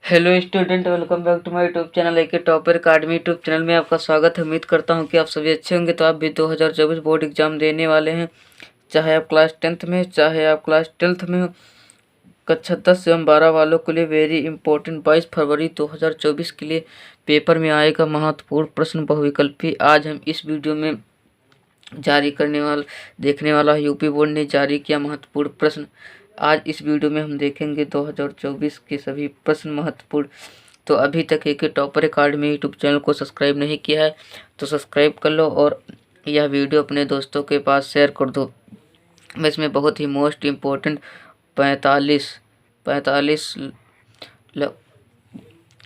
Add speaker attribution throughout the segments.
Speaker 1: Hello student, welcome back to my YouTube channel AK Topper Academy YouTube channel में आपका स्वागत है। उम्मीद करता हूं कि आप सभी अच्छे होंगे। तो आप भी 2024 बोर्ड एग्जाम देने वाले हैं, चाहे आप क्लास 10th में, चाहे आप क्लास 12th में हो। कक्षा 10 एवं 12 वालों के लिए वेरी इंपॉर्टेंट 22 फरवरी 2024 के लिए पेपर में आएगा महत्वपूर्ण प्रश्न बहुविकल्पी। आज हम इस वीडियो में देखने वाला यूपी बोर्ड ने जारी किया महत्वपूर्ण प्रश्न। आज इस वीडियो में हम देखेंगे 2024 के सभी प्रश्न महत्वपूर्ण। तो अभी तक एके टॉपर अकाडमी यूट्यूब चैनल को सब्सक्राइब नहीं किया है तो सब्सक्राइब कर लो और यह वीडियो अपने दोस्तों के पास शेयर कर दो। मैं इसमें बहुत ही मोस्ट इम्पोर्टेंट 45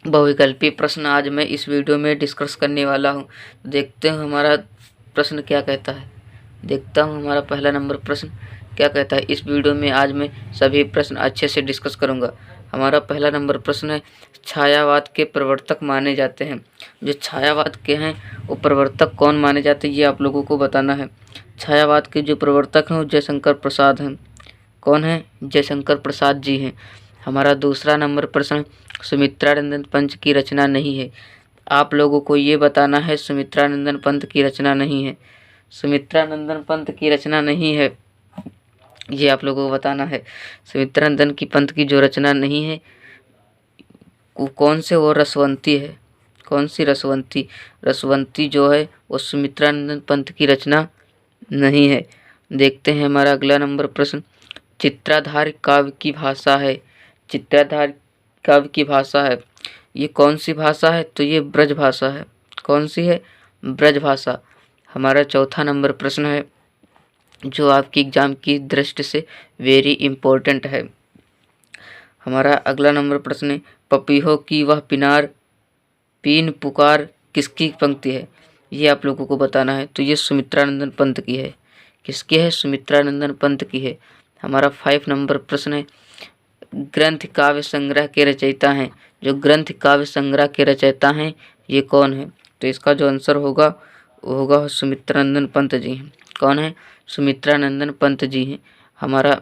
Speaker 1: बहुविकल्पी प्रश्न आज मैं इस वीडियो में डिस्कस करने वाला हूँ। देखते हैं हमारा प्रश्न क्या कहता है। देखता हूँ हमारा पहला नंबर प्रश्न क्या कहता है। इस वीडियो में आज मैं सभी प्रश्न अच्छे से डिस्कस करूँगा। हमारा पहला नंबर प्रश्न है, छायावाद के प्रवर्तक माने जाते हैं। जो छायावाद के हैं वो प्रवर्तक कौन माने जाते हैं, ये आप लोगों को बताना है। छायावाद के जो प्रवर्तक हैं वो जयशंकर प्रसाद हैं। कौन है? जयशंकर प्रसाद जी हैं। हमारा दूसरा नंबर प्रश्न, सुमित्रानंदन पंत की रचना नहीं है। आप लोगों को ये बताना है सुमित्रानंदन पंत की रचना नहीं है। सुमित्रानंदन पंत की रचना नहीं है, ये आप लोगों को बताना है। सुमित्रानंदन की पंत की जो रचना नहीं है वो कौन से, वो रसवंती है। कौन सी? रसवंती। रसवंती जो है वो सुमित्रानंदन पंत की रचना नहीं है। देखते हैं हमारा अगला नंबर प्रश्न, चित्राधार काव्य की भाषा है। चित्राधार काव्य की भाषा है, ये कौन सी भाषा है? तो ये ब्रज भाषा है। कौन सी है? ब्रज भाषा। हमारा चौथा नंबर प्रश्न है जो आपकी एग्जाम की दृष्टि से वेरी इम्पोर्टेंट है। हमारा अगला नंबर प्रश्न है, पपीहों की वह पीन पुकार किसकी पंक्ति है? ये आप लोगों को बताना है। तो ये सुमित्रानंदन पंत की है। किसकी है? सुमित्रानंदन पंत की है। हमारा 5 नंबर प्रश्न है, ग्रंथ काव्य संग्रह के रचयिता हैं। जो ग्रंथ काव्य संग्रह के रचयिता हैं ये कौन है? तो इसका जो आंसर होगा वो होगा सुमित्रानंदन पंत जी हैं। कौन है? सुमित्रानंदन पंत जी हैं। हमारा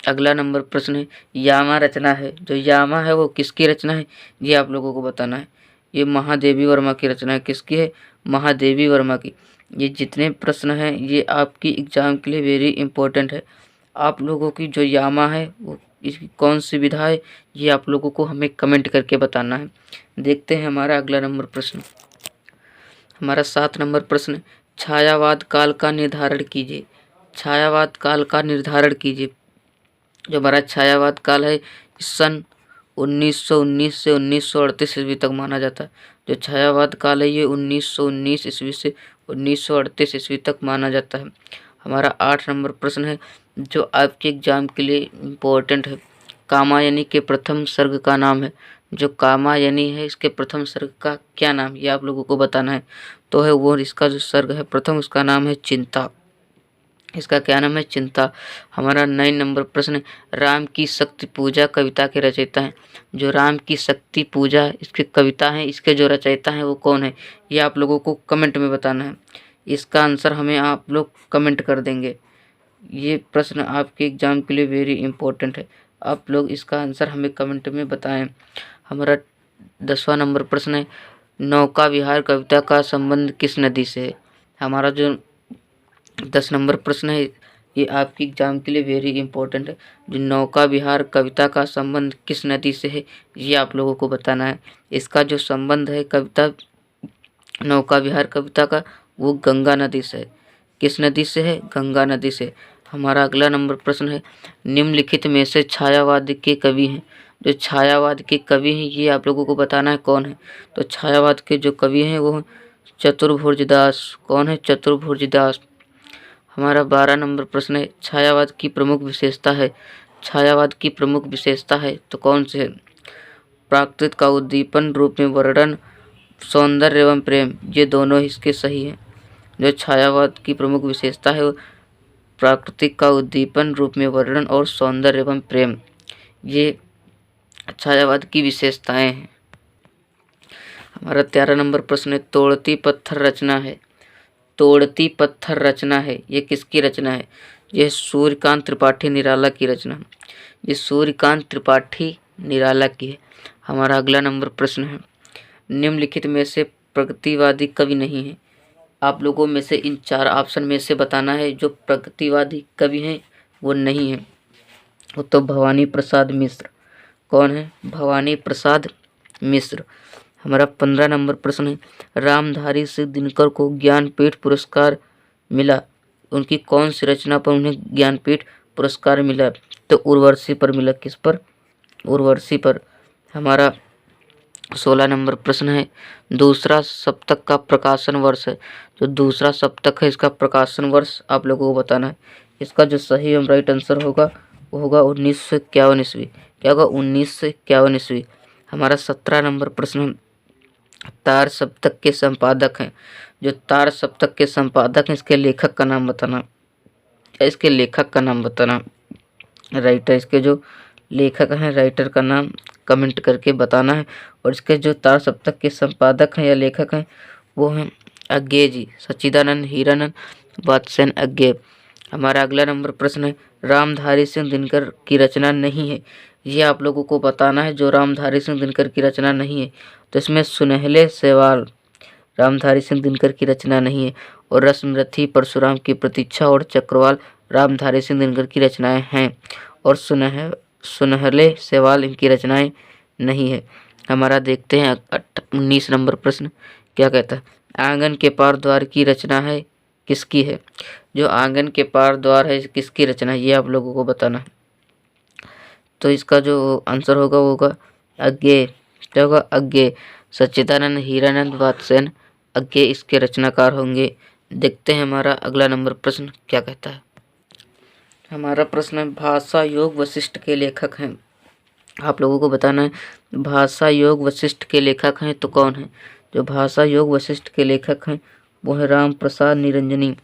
Speaker 1: अगला नंबर प्रश्न है, यामा रचना है। जो यामा है वो किसकी रचना है? ये आप लोगों को बताना है। ये महादेवी वर्मा की रचना है। किसकी है? महादेवी वर्मा की। ये जितने प्रश्न हैं ये आपकी एग्जाम के लिए वेरी इंपॉर्टेंट है। आप लोगों की जो यामा है वो इसकी कौन सी विधा है, ये आप लोगों को हमें कमेंट करके बताना है। देखते हैं हमारा अगला नंबर प्रश्न। हमारा 7 नंबर प्रश्न, छायावाद काल का निर्धारण कीजिए। छायावाद काल का निर्धारण कीजिए। जो हमारा छायावाद काल है सन 1919 से 1938 ईस्वी तक माना जाता है। जो छायावाद काल है ये 1919 ईस्वी से 1938 ईस्वी तक माना जाता है। हमारा 8 नंबर प्रश्न है जो आपके एग्जाम के लिए इम्पोर्टेंट है, कामायनी के प्रथम सर्ग का नाम है। जो कामायनी है इसके प्रथम सर्ग का क्या नाम, ये आप लोगों को बताना है। तो है वो इसका जो सर्ग है प्रथम, उसका नाम है चिंता। इसका क्या नाम है? चिंता। हमारा 9 नंबर प्रश्न, राम की शक्ति पूजा कविता के रचयिता हैं। जो राम की शक्ति पूजा इसकी कविता है, इसके जो रचयिता हैं वो कौन है, ये आप लोगों को कमेंट में बताना है। इसका आंसर हमें आप लोग कमेंट कर देंगे। ये प्रश्न आपके एग्जाम के लिए वेरी इंपॉर्टेंट है। आप लोग इसका आंसर हमें कमेंट में बताएं। हमारा 10वां नंबर प्रश्न है, नौका विहार कविता का संबंध किस नदी से है? हमारा जो 10 नंबर प्रश्न है ये आपकी एग्जाम के लिए वेरी इंपॉर्टेंट है। जो नौका विहार कविता का संबंध किस नदी से है, ये आप लोगों को बताना है। इसका जो संबंध है कविता नौका विहार कविता का, वो गंगा नदी से है। किस नदी से है? गंगा नदी से। हमारा अगला नंबर प्रश्न है, निम्नलिखित में से छायावाद के कवि हैं। जो छायावाद के कवि हैं ये आप लोगों को बताना है कौन है। तो छायावाद के जो कवि हैं वो चतुर्भुज दास। कौन है? चतुर्भुज दास। हमारा 12 नंबर प्रश्न है, छायावाद की प्रमुख विशेषता है। छायावाद की प्रमुख विशेषता है तो कौन से है? प्राकृतिक का उद्दीपन, रूप में वर्णन, सौंदर्य एवं प्रेम, ये दोनों इसके सही हैं। जो छायावाद की प्रमुख विशेषता है वो प्राकृतिक का उद्दीपन, रूप में वर्णन और सौंदर्य एवं प्रेम, ये छायावाद की विशेषताएं हैं। हमारा 13 नंबर प्रश्न है, तोड़ती पत्थर रचना है। तोड़ती पत्थर रचना है, ये किसकी रचना है? यह सूर्यकांत त्रिपाठी निराला की रचना है। ये सूर्यकांत त्रिपाठी निराला की है। हमारा अगला नंबर प्रश्न है, निम्नलिखित में से प्रगतिवादी कवि नहीं है। आप लोगों में से इन 4 ऑप्शन में से बताना है जो प्रगतिवादी कवि हैं वो नहीं है। वो तो भवानी प्रसाद मिश्र। कौन है? भवानी प्रसाद मिश्र। हमारा 15 नंबर प्रश्न है, रामधारी सिंह दिनकर को ज्ञानपीठ पुरस्कार मिला, उनकी कौन सी रचना पर उन्हें ज्ञानपीठ पुरस्कार मिला? तो उर्वशी पर मिला। किस पर? उर्वशी पर। हमारा 16 नंबर प्रश्न है, दूसरा सप्तक का प्रकाशन वर्ष है। जो दूसरा सप्तक है इसका प्रकाशन वर्ष आप लोगों को बताना है। इसका जो सही एवं राइट आंसर होगा वो होगा 1951 ईस्वी। क्या होगा? 1951 ईस्वी। हमारा 17 नंबर प्रश्न, तार सप्तक के संपादक हैं। जो तार सप्तक के संपादक हैं इसके लेखक का नाम बताना। इसके लेखक का नाम बताना। राइटर, इसके जो लेखक हैं राइटर का नाम कमेंट करके बताना है। और इसके जो तार सप्तक के संपादक हैं या लेखक हैं वो हैं अज्ञे जी, सच्चिदानंद हीरानंद वात्स्यन अज्ञे। हमारा अगला नंबर प्रश्न है, रामधारी सिंह दिनकर की रचना नहीं है। ये आप लोगों को बताना है जो रामधारी सिंह दिनकर की रचना नहीं है। तो इसमें सुनहले सवाल रामधारी सिंह दिनकर की रचना नहीं है, और रसमरथी, परशुराम की प्रतीक्षा और चक्रवाल रामधारी सिंह दिनकर की रचनाएं हैं, और सुनहले सवाल इनकी रचनाएं नहीं है। हमारा देखते हैं 19 नंबर प्रश्न क्या कहता है, आंगन के पार द्वार की रचना है किसकी है? जो आंगन के पार द्वार है किसकी रचना है ये आप लोगों को बताना है। तो इसका जो आंसर होगा वो होगा अज्ञे। क्या होगा? अज्ञे। सच्चिदानंद हीरानंद वात्स्यन अज्ञे इसके रचनाकार होंगे। देखते हैं हमारा अगला नंबर प्रश्न क्या कहता है। हमारा प्रश्न है, भाषा योग वशिष्ठ के लेखक हैं। आप लोगों को बताना है भाषा योग वशिष्ठ के लेखक हैं तो कौन है? जो भाषा योग वशिष्ठ के लेखक हैं वो है राम प्रसाद निरंजनी।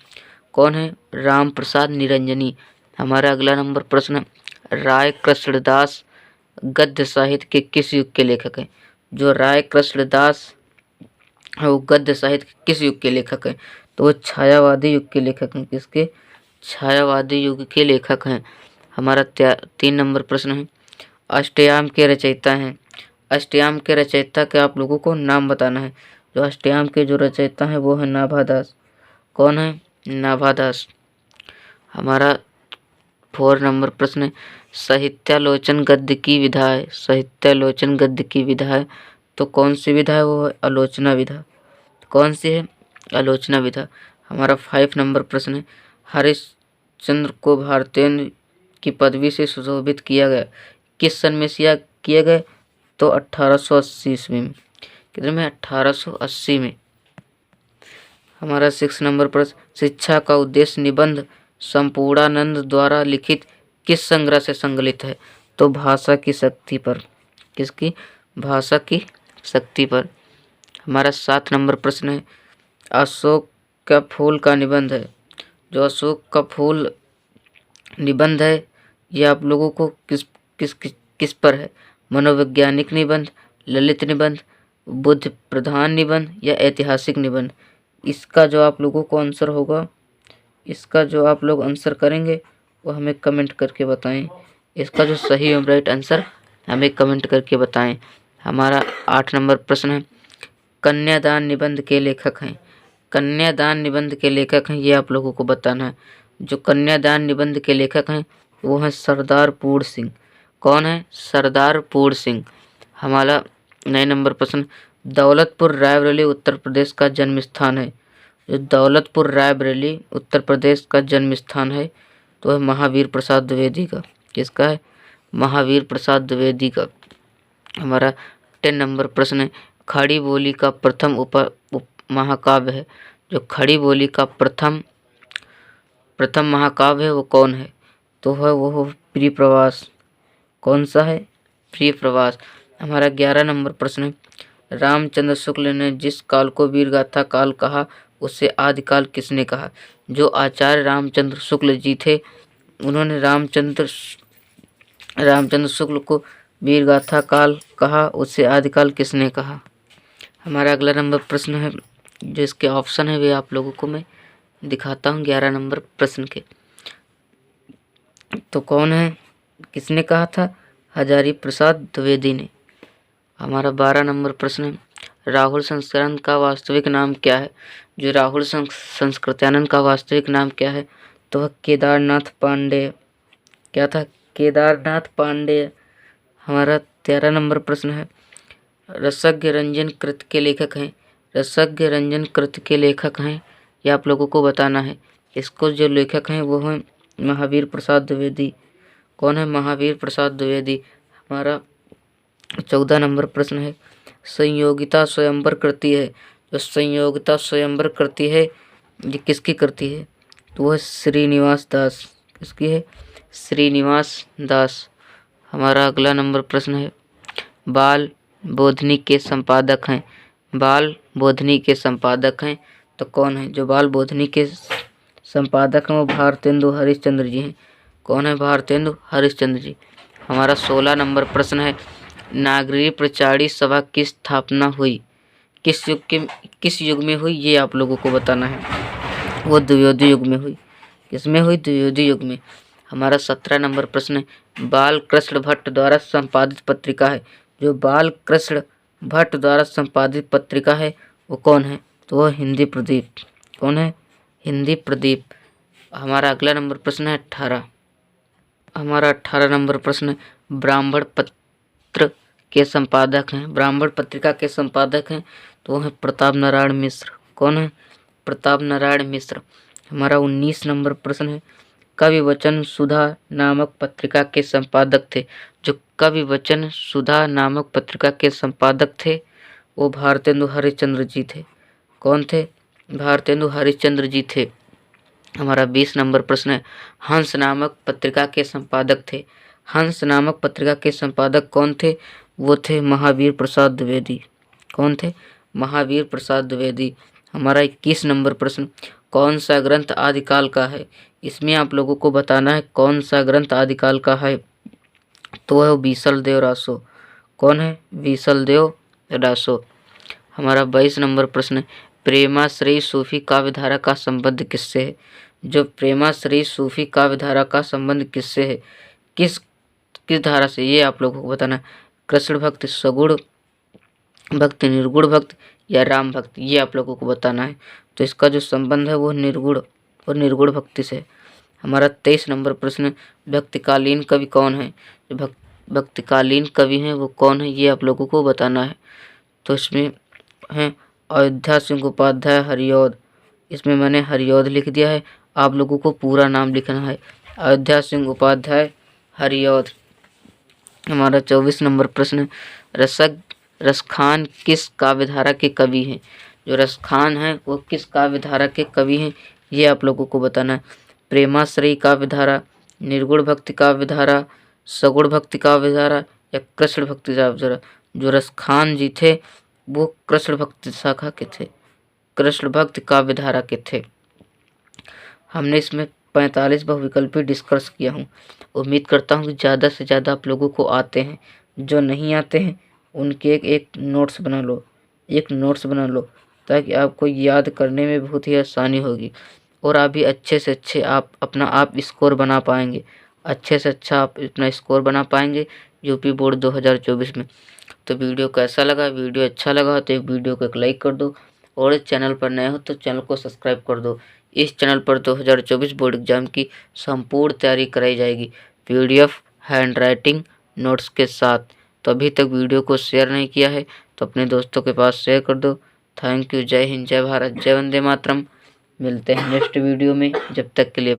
Speaker 1: कौन है? राम प्रसाद निरंजनी। हमारा अगला नंबर प्रश्न, राय कृष्णदास गद्य साहित्य के किस युग के लेखक हैं? जो राय कृष्णदास है वो गद्य साहित्य के किस युग के लेखक हैं? तो वो छायावादी युग के लेखक हैं। किसके? छायावादी युग के लेखक हैं। हमारा 3 नंबर प्रश्न है, अष्टयाम के रचयिता हैं। अष्टयाम के रचयिता के आप लोगों को नाम बताना है। जो अष्टयाम के जो रचयिता हैं वो है नाभादास। कौन है? नाभादास। हमारा 4 नंबर प्रश्न है, साहित्यालोचन गद्य की विधा है। साहित्यालोचन गद्य की विधा है तो कौन सी विधा है? वो है आलोचना विधा। कौन सी है? आलोचना विधा। हमारा 5 नंबर प्रश्न है, हरिश्चंद्र को भारतेंद्र की पदवी से सुशोभित किया गया किस सन में किया गया? तो 1880 ईस्वी में। कितने में? 1880 में। हमारा 6 नंबर प्रश्न, शिक्षा का उद्देश्य निबंध संपूर्णानंद द्वारा लिखित किस संग्रह से संकलित है? तो भाषा की शक्ति पर। किसकी? भाषा की शक्ति पर। हमारा 7 नंबर प्रश्न है, अशोक का फूल का निबंध है। जो अशोक का फूल निबंध है ये आप लोगों को किस किस किस, किस पर है? मनोवैज्ञानिक निबंध, ललित निबंध, बुद्ध प्रधान निबंध या ऐतिहासिक निबंध? इसका जो आप लोगों को आंसर होगा, इसका जो आप लोग आंसर करेंगे वो हमें कमेंट करके बताएं। इसका जो सही एवं राइट आंसर हमें कमेंट करके बताएं। हमारा 8 नंबर प्रश्न है, कन्यादान निबंध के लेखक हैं। कन्यादान निबंध के लेखक हैं ये आप लोगों को बताना है। जो कन्यादान निबंध के लेखक हैं वो हैं सरदार पूर्ण सिंह। कौन है? सरदार पूर्ण सिंह। हमारा 9 नंबर प्रश्न, दौलतपुर रायबरेली उत्तर प्रदेश का जन्म स्थान है। जो दौलतपुर रायबरेली उत्तर प्रदेश का जन्म स्थान है तो है महावीर प्रसाद द्विवेदी का। किसका है? महावीर प्रसाद द्विवेदी का। हमारा 10 नंबर प्रश्न है, खड़ी बोली का प्रथम उप महाकाव्य है। जो खड़ी बोली का प्रथम महाकाव्य है वो कौन है? तो है वो हो प्रिय प्रवास। कौन सा है? प्रिय प्रवास। हमारा 11 नंबर प्रश्न है, रामचंद्र शुक्ल ने जिस काल को वीरगाथा काल कहा उसे आदिकाल किसने कहा? जो आचार्य रामचंद्र शुक्ल जी थे उन्होंने रामचंद्र शुक्ल को वीरगाथा काल कहा, उसे आदिकाल किसने कहा? हमारा अगला नंबर प्रश्न है, जो इसके ऑप्शन है वे आप लोगों को मैं दिखाता हूँ 11 नंबर प्रश्न के। तो कौन है? किसने कहा था? हजारी प्रसाद द्विवेदी ने। हमारा 12 नंबर प्रश्न है, राहुल संस्कृत्यानंद का वास्तविक नाम क्या है? जो राहुल संस्कृत्यानंद का वास्तविक नाम क्या है? तो वह केदारनाथ पांडेय। क्या था? केदारनाथ पांडेय। हमारा 13 नंबर प्रश्न है, रसज्ञ रंजन कृत के लेखक हैं। रसज्ञ रंजन कृत के लेखक हैं, यह आप लोगों को बताना है। इसको जो लेखक हैं वो हैं महावीर प्रसाद द्विवेदी। कौन है? महावीर प्रसाद द्विवेदी। हमारा 14 नंबर प्रश्न है, संयोगिता स्वयंवर कृति है। जो संयोगिता स्वयंवर कृति है ये किसकी कृति है? तो वह श्रीनिवास दास। किसकी है? श्रीनिवास दास। हमारा अगला नंबर प्रश्न है, बाल बोधनी के संपादक हैं। बाल बोधनी के संपादक हैं तो कौन है? जो बाल बोधनी के संपादक हैं वो भारतेंदु हरिश्चंद्र जी हैं। कौन है? भारतेंदु हरिश्चंद्र जी। हमारा 16 नंबर प्रश्न है, नागरी प्रचारी सभा की स्थापना हुई किस युग में हुई? ये आप लोगों को बताना है। वो द्विवेदी युग में हुई। किसमें हुई? द्विवेदी युग में। हमारा 17 नंबर प्रश्न है, बाल कृष्ण भट्ट द्वारा संपादित पत्रिका है। जो बाल कृष्ण भट्ट द्वारा संपादित पत्रिका है वो कौन है? तो वह हिंदी प्रदीप। कौन है? हिंदी प्रदीप। हमारा अगला नंबर प्रश्न है 18। हमारा 18 नंबर प्रश्न है, ब्राह्मण पत्र के संपादक हैं। ब्राह्मण पत्रिका के संपादक हैं तो वो है प्रताप नारायण मिश्र। कौन है? प्रताप नारायण मिश्र। हमारा 19 नंबर प्रश्न है, कवि वचन सुधा नामक पत्रिका के संपादक थे। जो कवि वचन सुधा नामक पत्रिका के संपादक थे वो भारतेंदु हरिश्चंद्र जी थे। कौन थे? भारतेंदु हरिश्चंद्र जी थे। हमारा 20 नंबर प्रश्न है, हंस नामक पत्रिका के संपादक थे। हंस नामक पत्रिका के संपादक कौन थे? वो थे महावीर प्रसाद द्विवेदी। कौन थे? महावीर प्रसाद द्विवेदी। हमारा 21 नंबर प्रश्न, कौन सा ग्रंथ आदिकाल का है? इसमें आप लोगों को बताना है कौन सा ग्रंथ आदिकाल का है। तो वह बीसल देव रासो। कौन है? बीसल देव रासो। हमारा 22 नंबर प्रश्न है, प्रेमाश्रयी सूफी काव्यधारा का संबंध किससे है? जो प्रेमाश्रयी सूफी काव्यधारा का संबंध किससे है? किस किस धारा से? ये आप लोगों को बताना है। कृष्ण भक्त, सगुण भक्त, निर्गुण भक्त या राम भक्त, ये आप लोगों को बताना है। तो इसका जो संबंध है वो निर्गुण और निर्गुण भक्ति से। हमारा 23 नंबर प्रश्न, भक्तिकालीन कवि कौन है? जो भक्तिकालीन कवि हैं वो कौन है? ये आप लोगों को बताना है। तो इसमें हैं अयोध्या सिंह उपाध्याय हरिऔध। इसमें मैंने हरिऔध लिख दिया है, आप लोगों को पूरा नाम लिखना है, अयोध्या सिंह उपाध्याय हरिऔध। हमारा 24 नंबर प्रश्न, रसखान किस काव्यधारा के कवि हैं? जो रसखान हैं वो किस काव्यधारा के कवि हैं? ये आप लोगों को बताना है। प्रेमाश्रयी काव्यधारा, निर्गुण भक्ति काव्यधारा, सगुण भक्ति काव्यधारा या कृष्ण भक्ति काव्यधारा। जो रसखान जी थे वो कृष्ण भक्ति शाखा के थे, कृष्ण भक्ति काव्यधारा के थे। हमने इसमें 45 बहुविकल्पी डिस्कस किया हूँ। उम्मीद करता हूँ कि ज़्यादा से ज़्यादा आप लोगों को आते हैं। जो नहीं आते हैं उनके एक नोट्स बना लो, एक नोट्स बना लो ताकि आपको याद करने में बहुत ही आसानी होगी और आप भी अच्छे से अच्छे आप स्कोर बना पाएंगे। अच्छे से अच्छा आप अपना स्कोर बना पाएंगे यूपी बोर्ड 2024 में। तो वीडियो कैसा लगा? वीडियो अच्छा लगा तो एक वीडियो को एक लाइक कर दो और इस चैनल पर नए हो तो चैनल को सब्सक्राइब कर दो। इस चैनल पर 2024 बोर्ड एग्जाम की संपूर्ण तैयारी कराई जाएगी, PDF हैंड राइटिंग नोट्स के साथ। तो अभी तक वीडियो को शेयर नहीं किया है तो अपने दोस्तों के पास शेयर कर दो। Thank you. जय हिंद, जय भारत, जय वंदे मातरम। मिलते हैं नेक्स्ट वीडियो में, जब तक के लिए।